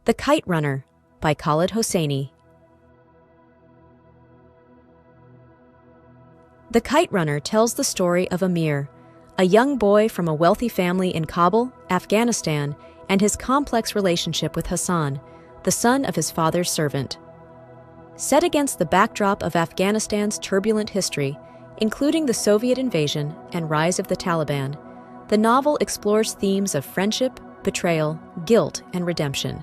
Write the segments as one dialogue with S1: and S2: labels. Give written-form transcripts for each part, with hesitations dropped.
S1: The Kite Runner by Khaled Hosseini. The Kite Runner tells the story of Amir, a young boy from a wealthy family in Kabul, Afghanistan, and his complex relationship with Hassan, the son of his father's servant. Set against the backdrop of Afghanistan's turbulent history, including the Soviet invasion and rise of the Taliban, the novel explores themes of friendship, betrayal, guilt, and redemption.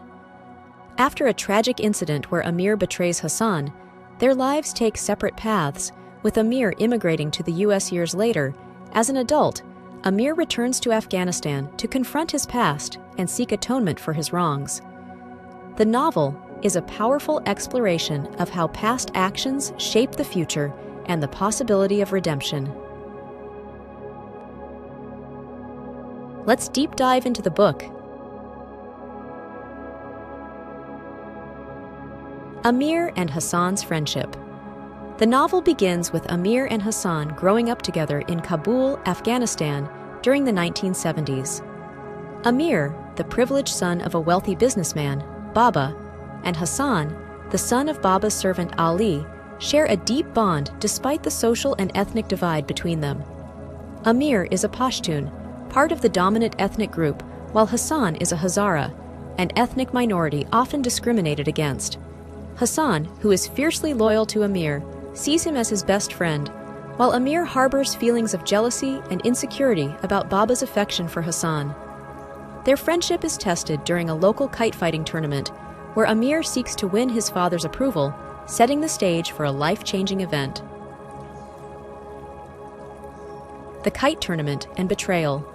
S1: After a tragic incident where Amir betrays Hassan, their lives take separate paths, with Amir immigrating to the U.S. years later. As an adult, Amir returns to Afghanistan to confront his past and seek atonement for his wrongs. The novel is a powerful exploration of how past actions shape the future and the possibility of redemption. Let's deep dive into the book. Amir and Hassan's friendship. The novel begins with Amir and Hassan growing up together in Kabul, Afghanistan, during the 1970s. Amir, the privileged son of a wealthy businessman, Baba, and Hassan, the son of Baba's servant Ali, share a deep bond despite the social and ethnic divide between them. Amir is a Pashtun, part of the dominant ethnic group, while Hassan is a Hazara, an ethnic minority often discriminated against. Hassan, who is fiercely loyal to Amir, sees him as his best friend, while Amir harbors feelings of jealousy and insecurity about Baba's affection for Hassan. Their friendship is tested during a local kite fighting tournament, where Amir seeks to win his father's approval, setting the stage for a life-changing event. The Kite Tournament and Betrayal.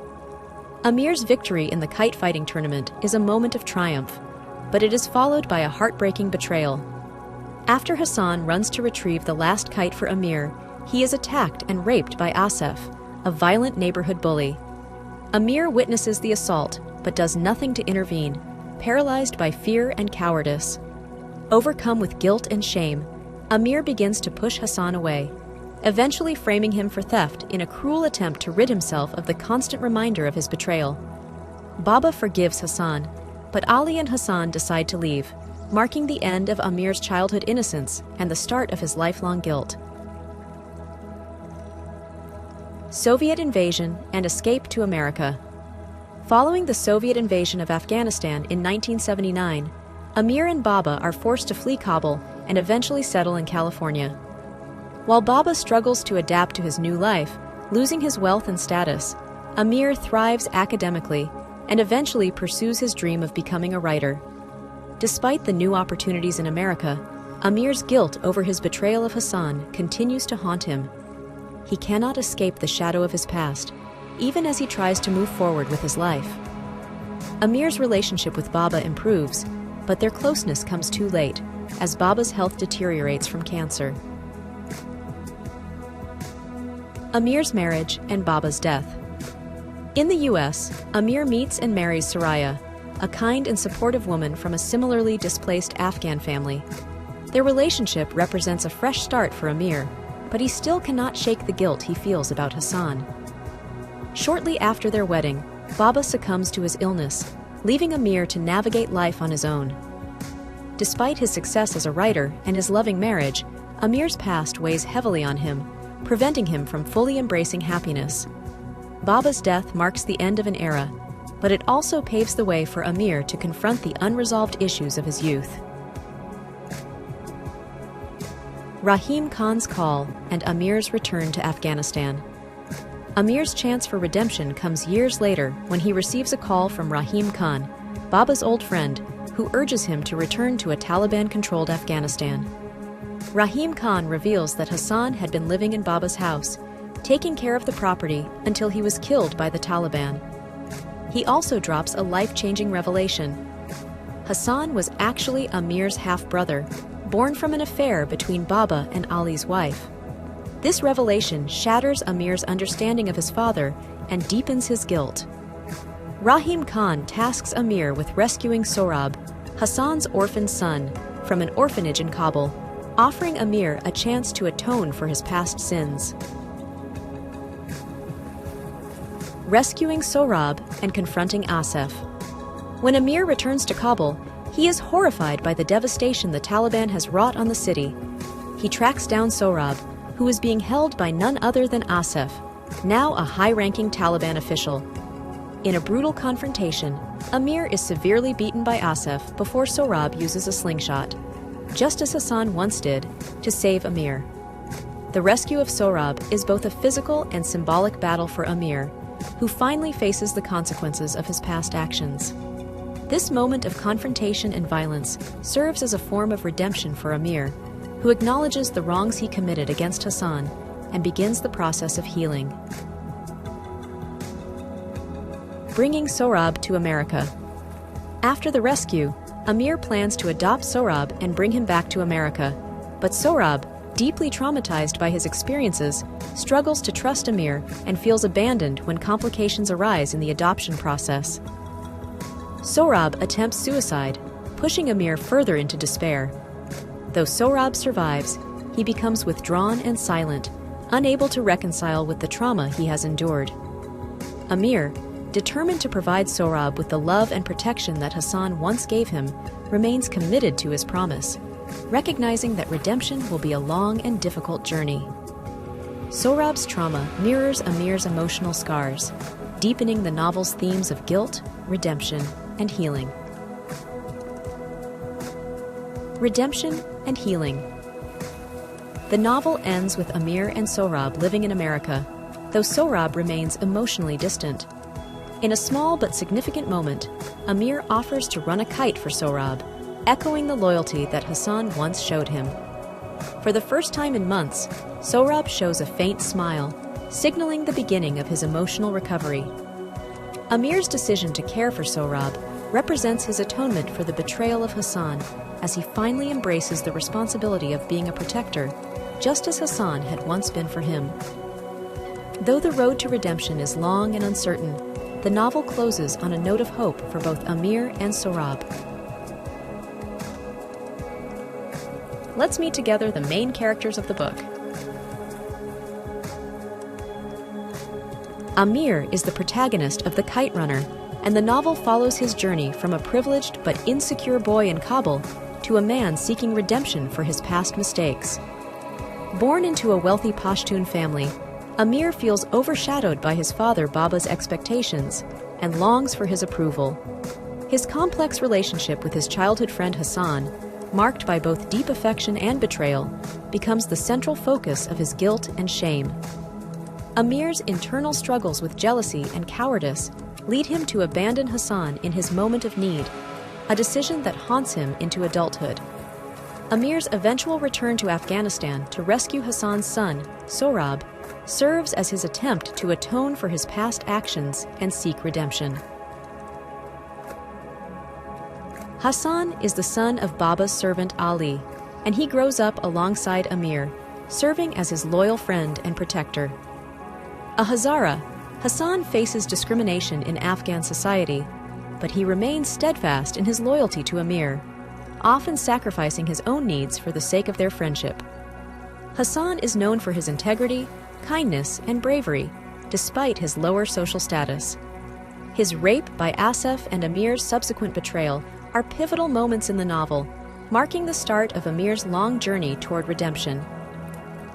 S1: Amir's victory in the kite fighting tournament is a moment of triumph, but it is followed by a heartbreaking betrayal. After Hassan runs to retrieve the last kite for Amir, he is attacked and raped by Asif, a violent neighborhood bully. Amir witnesses the assault, but does nothing to intervene, paralyzed by fear and cowardice. Overcome with guilt and shame, Amir begins to push Hassan away, eventually framing him for theft in a cruel attempt to rid himself of the constant reminder of his betrayal. Baba forgives Hassan, but Ali and Hassan decide to leave, marking the end of Amir's childhood innocence and the start of his lifelong guilt. Soviet invasion and escape to America. Following the Soviet invasion of Afghanistan in 1979, Amir and Baba are forced to flee Kabul and eventually settle in California. While Baba struggles to adapt to his new life, losing his wealth and status, Amir thrives academically and eventually pursues his dream of becoming a writer. Despite the new opportunities in America, Amir's guilt over his betrayal of Hassan continues to haunt him. He cannot escape the shadow of his past, even as he tries to move forward with his life. Amir's relationship with Baba improves, but their closeness comes too late, as Baba's health deteriorates from cancer. Amir's marriage and Baba's death. In the U.S., Amir meets and marries Soraya, a kind and supportive woman from a similarly displaced Afghan family. Their relationship represents a fresh start for Amir, but he still cannot shake the guilt he feels about Hassan. Shortly after their wedding, Baba succumbs to his illness, leaving Amir to navigate life on his own. Despite his success as a writer and his loving marriage, Amir's past weighs heavily on him, preventing him from fully embracing happiness. Baba's death marks the end of an era, but it also paves the way for Amir to confront the unresolved issues of his youth. Rahim Khan's call and Amir's return to Afghanistan. Amir's chance for redemption comes years later when he receives a call from Rahim Khan, Baba's old friend, who urges him to return to a Taliban-controlled Afghanistan. Rahim Khan reveals that Hassan had been living in Baba's house, taking care of the property until he was killed by the Taliban. He also drops a life-changing revelation. Hassan was actually Amir's half-brother, born from an affair between Baba and Ali's wife. This revelation shatters Amir's understanding of his father and deepens his guilt. Rahim Khan tasks Amir with rescuing Sohrab, Hassan's orphaned son, from an orphanage in Kabul, offering Amir a chance to atone for his past sins. Rescuing Sohrab and confronting Asif. When Amir returns to Kabul, He is horrified by the devastation the Taliban has wrought on the city. He tracks down Sohrab, who is being held by none other than Asif, now a high-ranking Taliban official. In a brutal confrontation, Amir is severely beaten by Asif before Sohrab uses a slingshot, just as Hassan once did, to save Amir. The rescue of Sohrab is both a physical and symbolic battle for Amir, who finally faces the consequences of his past actions. This moment of confrontation and violence serves as a form of redemption for Amir, who acknowledges the wrongs he committed against Hassan and begins the process of healing. Bringing Sohrab to America. After the rescue, Amir plans to adopt Sohrab and bring him back to America, but Sohrab, deeply traumatized by his experiences, struggles to trust Amir and feels abandoned when complications arise in the adoption process. Sohrab attempts suicide, pushing Amir further into despair. Though Sohrab survives, he becomes withdrawn and silent, unable to reconcile with the trauma he has endured. Amir, determined to provide Sohrab with the love and protection that Hassan once gave him, remains committed to his promise, recognizing that redemption will be a long and difficult journey. Sohrab's trauma mirrors Amir's emotional scars, deepening the novel's themes of guilt, redemption, and healing. Redemption and healing. The novel ends with Amir and Sohrab living in America, though Sohrab remains emotionally distant. In a small but significant moment, Amir offers to run a kite for Sohrab, echoing the loyalty that Hassan once showed him. For the first time in months, Sohrab shows a faint smile, signaling the beginning of his emotional recovery. Amir's decision to care for Sohrab represents his atonement for the betrayal of Hassan, as he finally embraces the responsibility of being a protector, just as Hassan had once been for him. Though the road to redemption is long and uncertain, the novel closes on a note of hope for both Amir and Sohrab. Let's meet together the main characters of the book. Amir is the protagonist of The Kite Runner, and the novel follows his journey from a privileged but insecure boy in Kabul to a man seeking redemption for his past mistakes. Born into a wealthy Pashtun family, Amir feels overshadowed by his father Baba's expectations and longs for his approval. His complex relationship with his childhood friend Hassan, marked by both deep affection and betrayal, becomes the central focus of his guilt and shame. Amir's internal struggles with jealousy and cowardice lead him to abandon Hassan in his moment of need, a decision that haunts him into adulthood. Amir's eventual return to Afghanistan to rescue Hassan's son, Sohrab, serves as his attempt to atone for his past actions and seek redemption. Hassan is the son of Baba's servant Ali, and he grows up alongside Amir, serving as his loyal friend and protector. A Hazara, Hassan faces discrimination in Afghan society, but he remains steadfast in his loyalty to Amir, often sacrificing his own needs for the sake of their friendship. Hassan is known for his integrity, kindness, and bravery, despite his lower social status. His rape by Asif and Amir's subsequent betrayal are pivotal moments in the novel, marking the start of Amir's long journey toward redemption.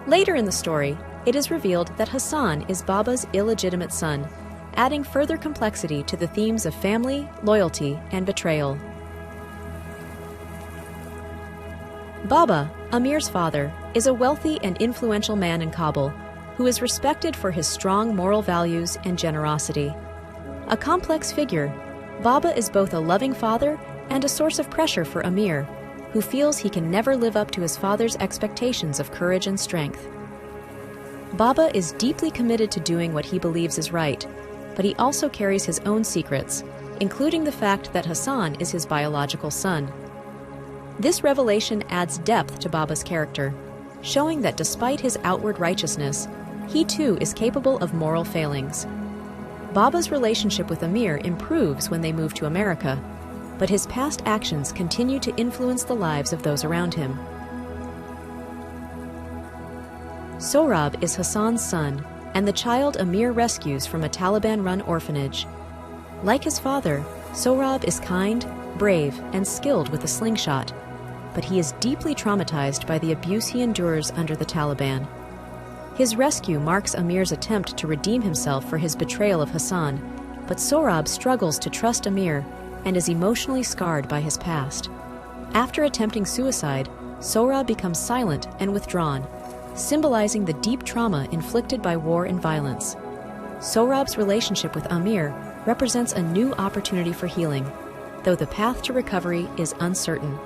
S1: Later in the story, it is revealed that Hassan is Baba's illegitimate son, adding further complexity to the themes of family, loyalty, and betrayal. Baba, Amir's father, is a wealthy and influential man in Kabul who is respected for his strong moral values and generosity. A complex figure, Baba is both a loving father and a source of pressure for Amir, who feels he can never live up to his father's expectations of courage and strength. Baba is deeply committed to doing what he believes is right, but he also carries his own secrets, including the fact that Hassan is his biological son. This revelation adds depth to Baba's character, showing that despite his outward righteousness, he too is capable of moral failings. Baba's relationship with Amir improves when they move to America, but his past actions continue to influence the lives of those around him. Sohrab is Hassan's son and the child Amir rescues from a Taliban-run orphanage. Like his father, Sohrab is kind, brave, and skilled with a slingshot, but he is deeply traumatized by the abuse he endures under the Taliban. His rescue marks Amir's attempt to redeem himself for his betrayal of Hassan, but Sohrab struggles to trust Amir and is emotionally scarred by his past. After attempting suicide, Sohrab becomes silent and withdrawn, symbolizing the deep trauma inflicted by war and violence. Sohrab's relationship with Amir represents a new opportunity for healing, though the path to recovery is uncertain.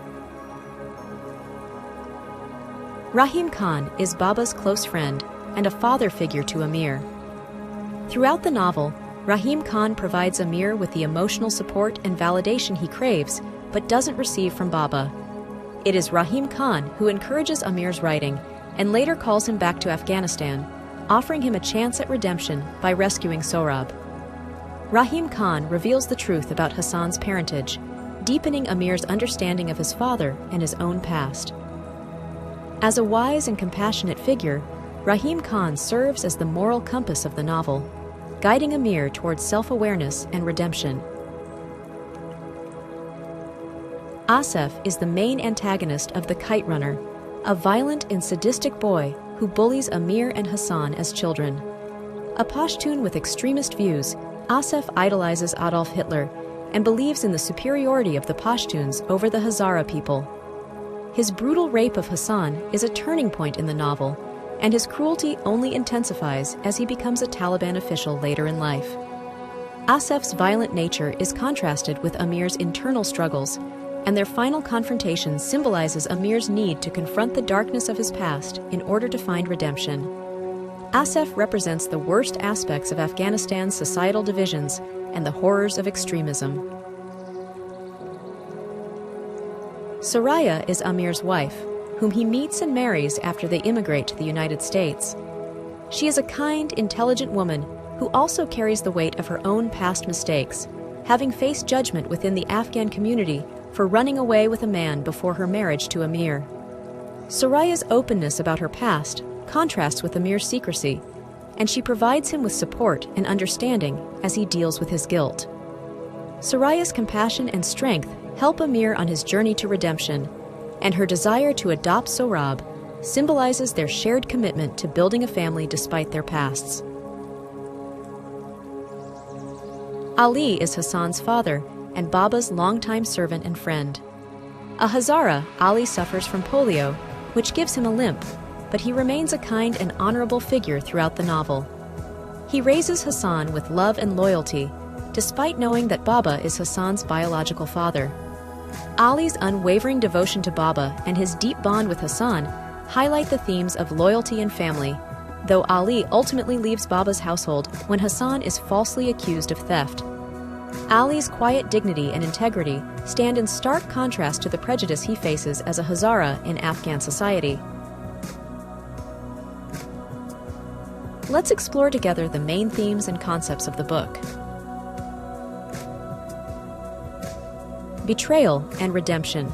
S1: Rahim Khan is Baba's close friend and a father figure to Amir. Throughout the novel, Rahim Khan provides Amir with the emotional support and validation he craves, but doesn't receive from Baba. It is Rahim Khan who encourages Amir's writing and later calls him back to Afghanistan, offering him a chance at redemption by rescuing Sohrab. Rahim Khan reveals the truth about Hassan's parentage, deepening Amir's understanding of his father and his own past. As a wise and compassionate figure, Rahim Khan serves as the moral compass of the novel, guiding Amir towards self-awareness and redemption. Asif is the main antagonist of the Kite Runner, a violent and sadistic boy who bullies Amir and Hassan as children. A Pashtun with extremist views, Asif idolizes Adolf Hitler and believes in the superiority of the Pashtuns over the Hazara people. His brutal rape of Hassan is a turning point in the novel, and his cruelty only intensifies as he becomes a Taliban official later in life. Asif's violent nature is contrasted with Amir's internal struggles, and their final confrontation symbolizes Amir's need to confront the darkness of his past in order to find redemption. Asif represents the worst aspects of Afghanistan's societal divisions and the horrors of extremism. Soraya is Amir's wife, whom he meets and marries after they immigrate to the United States. She is a kind, intelligent woman who also carries the weight of her own past mistakes, having faced judgment within the Afghan community for running away with a man before her marriage to Amir. Soraya's openness about her past contrasts with Amir's secrecy, and she provides him with support and understanding as he deals with his guilt. Soraya's compassion and strength help Amir on his journey to redemption, and her desire to adopt Sohrab symbolizes their shared commitment to building a family despite their pasts. Ali is Hassan's father and Baba's longtime servant and friend. A Hazara, Ali suffers from polio, which gives him a limp, but he remains a kind and honorable figure throughout the novel. He raises Hassan with love and loyalty, despite knowing that Baba is Hassan's biological father. Ali's unwavering devotion to Baba and his deep bond with Hassan highlight the themes of loyalty and family, though Ali ultimately leaves Baba's household when Hassan is falsely accused of theft. Ali's quiet dignity and integrity stand in stark contrast to the prejudice he faces as a Hazara in Afghan society. Let's explore together the main themes and concepts of the book. Betrayal and redemption.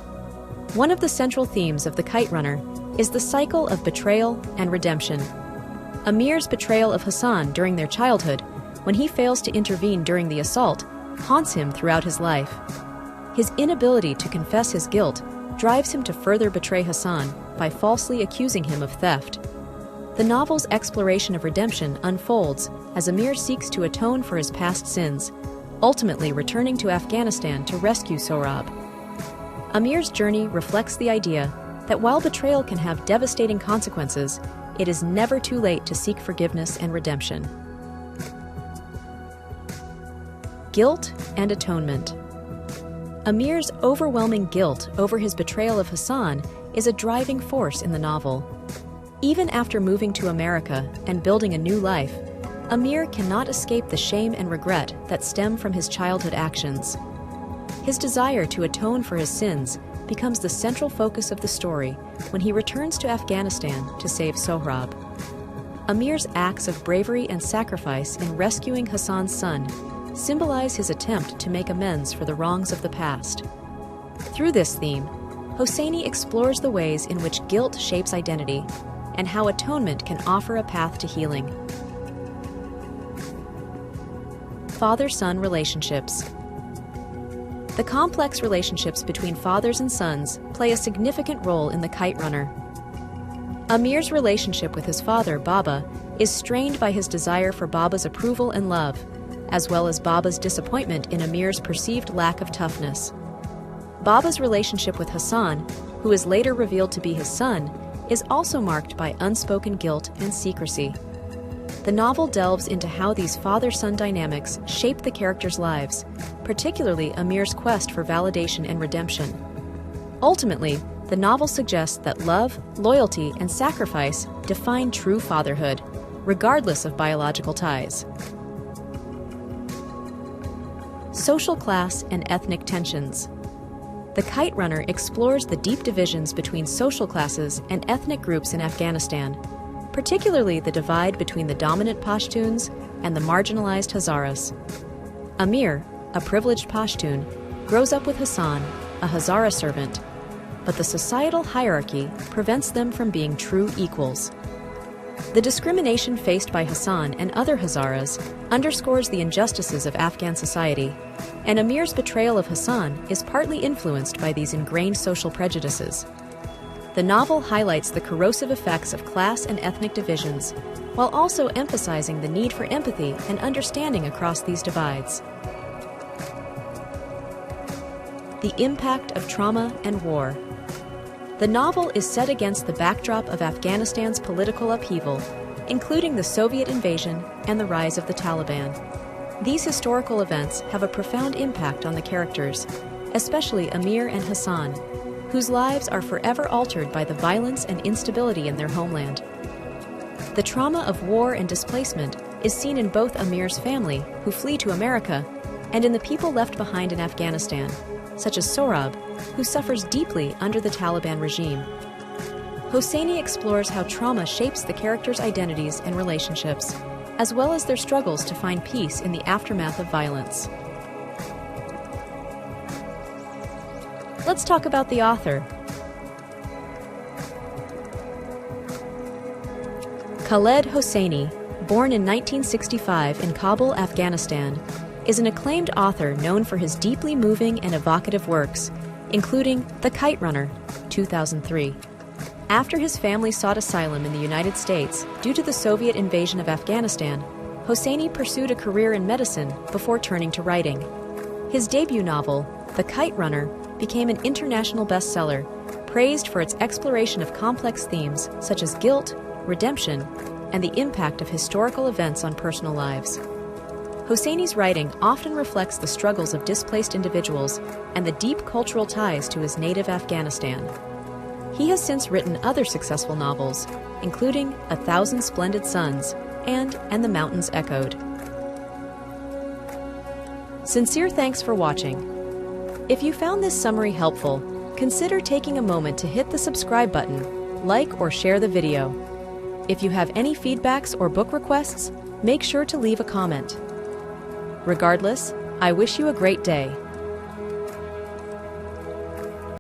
S1: One of the central themes of the Kite Runner is the cycle of betrayal and redemption. Amir's betrayal of Hassan during their childhood, when he fails to intervene during the assault, haunts him throughout his life. His inability to confess his guilt drives him to further betray Hassan by falsely accusing him of theft. The novel's exploration of redemption unfolds as Amir seeks to atone for his past sins, ultimately returning to Afghanistan to rescue Sohrab. Amir's journey reflects the idea that while betrayal can have devastating consequences, it is never too late to seek forgiveness and redemption. Guilt and atonement. Amir's overwhelming guilt over his betrayal of Hassan is a driving force in the novel. Even after moving to America and building a new life, Amir cannot escape the shame and regret that stem from his childhood actions. His desire to atone for his sins becomes the central focus of the story when he returns to Afghanistan to save Sohrab. Amir's acts of bravery and sacrifice in rescuing Hassan's son symbolize his attempt to make amends for the wrongs of the past. Through this theme, Hosseini explores the ways in which guilt shapes identity and how atonement can offer a path to healing. Father-son relationships. The complex relationships between fathers and sons play a significant role in the Kite Runner. Amir's relationship with his father, Baba, is strained by his desire for Baba's approval and love, as well as Baba's disappointment in Amir's perceived lack of toughness. Baba's relationship with Hassan, who is later revealed to be his son, is also marked by unspoken guilt and secrecy. The novel delves into how these father-son dynamics shape the characters' lives, particularly Amir's quest for validation and redemption. Ultimately, the novel suggests that love, loyalty, and sacrifice define true fatherhood, regardless of biological ties. Social class and ethnic tensions. The Kite Runner explores the deep divisions between social classes and ethnic groups in Afghanistan, particularly the divide between the dominant Pashtuns and the marginalized Hazaras. Amir, a privileged Pashtun, grows up with Hassan, a Hazara servant, but the societal hierarchy prevents them from being true equals. The discrimination faced by Hassan and other Hazaras underscores the injustices of Afghan society, and Amir's betrayal of Hassan is partly influenced by these ingrained social prejudices. The novel highlights the corrosive effects of class and ethnic divisions, while also emphasizing the need for empathy and understanding across these divides. The impact of trauma and war. The novel is set against the backdrop of Afghanistan's political upheaval, including the Soviet invasion and the rise of the Taliban. These historical events have a profound impact on the characters, especially Amir and Hassan, whose lives are forever altered by the violence and instability in their homeland. The trauma of war and displacement is seen in both Amir's family, who flee to America, and in the people left behind in Afghanistan, such as Sohrab, who suffers deeply under the Taliban regime. Hosseini explores how trauma shapes the characters' identities and relationships, as well as their struggles to find peace in the aftermath of violence. Let's talk about the author. Khaled Hosseini, born in 1965 in Kabul, Afghanistan, is an acclaimed author known for his deeply moving and evocative works, including The Kite Runner, 2003. After his family sought asylum in the United States due to the Soviet invasion of Afghanistan, Hosseini pursued a career in medicine before turning to writing. His debut novel, The Kite Runner, became an international bestseller, praised for its exploration of complex themes such as guilt, redemption, and the impact of historical events on personal lives. Hosseini's writing often reflects the struggles of displaced individuals and the deep cultural ties to his native Afghanistan. He has since written other successful novels, including 1,000 Splendid Suns and the Mountains Echoed. Sincere thanks for watching. If you found this summary helpful, consider taking a moment to hit the subscribe button, like or share the video. If you have any feedbacks or book requests, make sure to leave a comment. Regardless, I wish you a great day.